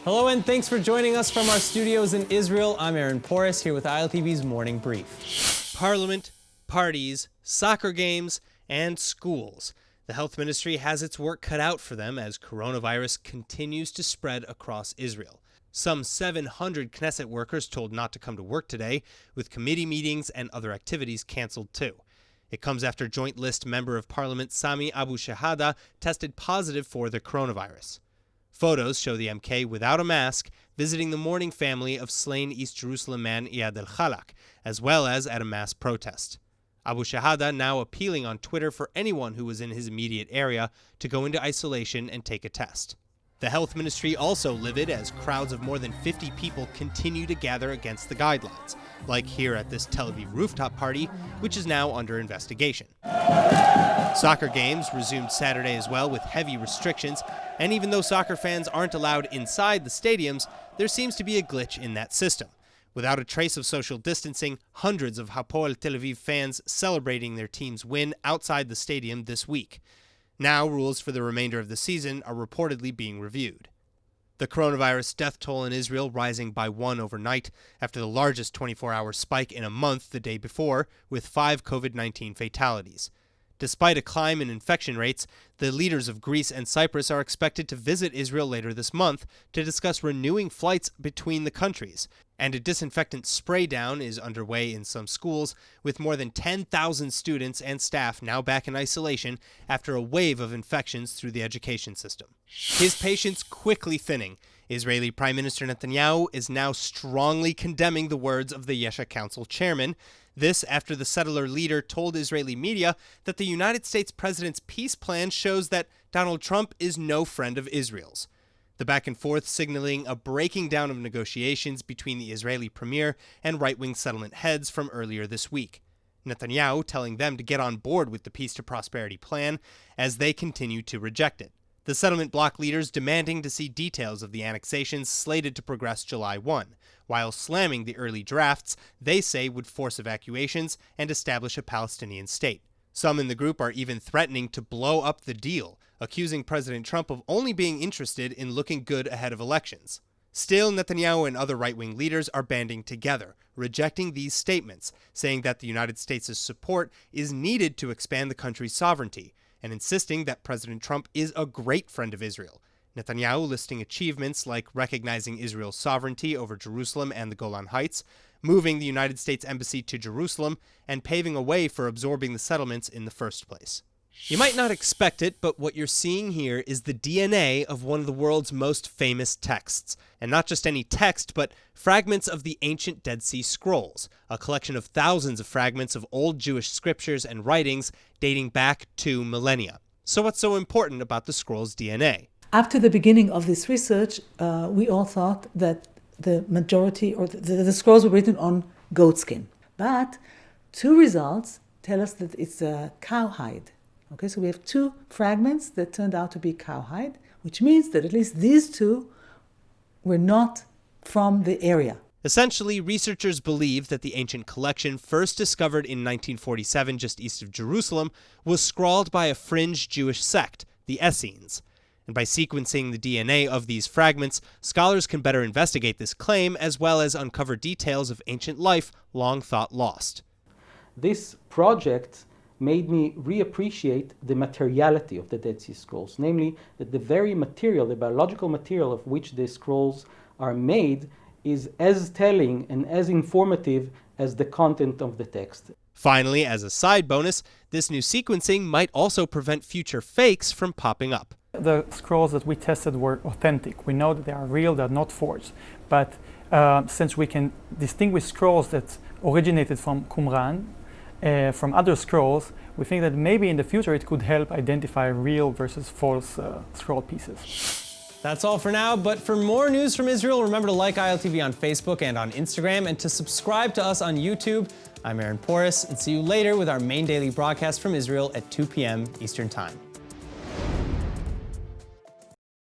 Hello and thanks for joining us from our studios in Israel. I'm Aaron Porras here with ILTV's Morning Brief. Parliament, parties, soccer games, and schools. The health ministry has its work cut out for them as coronavirus continues to spread across Israel. Some 700 Knesset workers told not to come to work today, with committee meetings and other activities canceled too. It comes after Joint List Member of Parliament Sami Abu Shahada tested positive for the coronavirus. Photos show the MK without a mask visiting the mourning family of slain East Jerusalem man Iyad el-Khalak, as well as at a mass protest. Abu Shahada now appealing on Twitter for anyone who was in his immediate area to go into isolation and take a test. The health ministry also livid as crowds of more than 50 people continue to gather against the guidelines, like here at this Tel Aviv rooftop party, which is now under investigation. Soccer games resumed Saturday as well with heavy restrictions, and even though soccer fans aren't allowed inside the stadiums, there seems to be a glitch in that system. Without a trace of social distancing, hundreds of Hapoel Tel Aviv fans celebrating their team's win outside the stadium this week. Now, rules for the remainder of the season are reportedly being reviewed. The coronavirus death toll in Israel rising by 1 overnight after the largest 24-hour spike in a month the day before, with 5 COVID-19 fatalities. Despite a climb in infection rates, the leaders of Greece and Cyprus are expected to visit Israel later this month to discuss renewing flights between the countries. And a disinfectant spray down is underway in some schools, with more than 10,000 students and staff now back in isolation after a wave of infections through the education system. His patience quickly thinning. Israeli Prime Minister Netanyahu is now strongly condemning the words of the Yesha Council chairman. This after the settler leader told Israeli media that the United States president's peace plan shows that Donald Trump is no friend of Israel's. The back and forth signaling a breaking down of negotiations between the Israeli premier and right-wing settlement heads from earlier this week. Netanyahu telling them to get on board with the Peace to Prosperity plan as they continue to reject it. The settlement bloc leaders demanding to see details of the annexations slated to progress July 1, while slamming the early drafts they say would force evacuations and establish a Palestinian state. Some in the group are even threatening to blow up the deal, accusing President Trump of only being interested in looking good ahead of elections. Still, Netanyahu and other right-wing leaders are banding together, rejecting these statements, saying that the United States' support is needed to expand the country's sovereignty, and insisting that President Trump is a great friend of Israel. Netanyahu listing achievements like recognizing Israel's sovereignty over Jerusalem and the Golan Heights, moving the United States Embassy to Jerusalem, and paving a way for absorbing the settlements in the first place. You might not expect it, but what you're seeing here is the DNA of one of the world's most famous texts. And not just any text, but fragments of the ancient Dead Sea Scrolls, a collection of thousands of fragments of old Jewish scriptures and writings dating back 2 millennia. So what's so important about the scroll's DNA? After the beginning of this research, we all thought that the majority or the scrolls were written on goatskin. But 2 results tell us that it's a cowhide. Okay, so we have 2 fragments that turned out to be cowhide, which means that at least these 2 were not from the area. Essentially, researchers believe that the ancient collection, first discovered in 1947 just east of Jerusalem, was scrawled by a fringe Jewish sect, the Essenes. And by sequencing the DNA of these fragments, scholars can better investigate this claim as well as uncover details of ancient life long thought lost. This project made me reappreciate the materiality of the Dead Sea Scrolls, namely that the very material, the biological material of which the scrolls are made, is as telling and as informative as the content of the text. Finally, as a side bonus, this new sequencing might also prevent future fakes from popping up. The scrolls that we tested were authentic. We know that they are real, they're not forged. But since we can distinguish scrolls that originated from Qumran, from other scrolls, we think that maybe in the future it could help identify real versus false scroll pieces. That's all for now, but for more news from Israel, remember to like ILTV on Facebook and on Instagram, and to subscribe to us on YouTube. I'm Aaron Porras, and see you later with our main daily broadcast from Israel at 2 p.m. Eastern Time.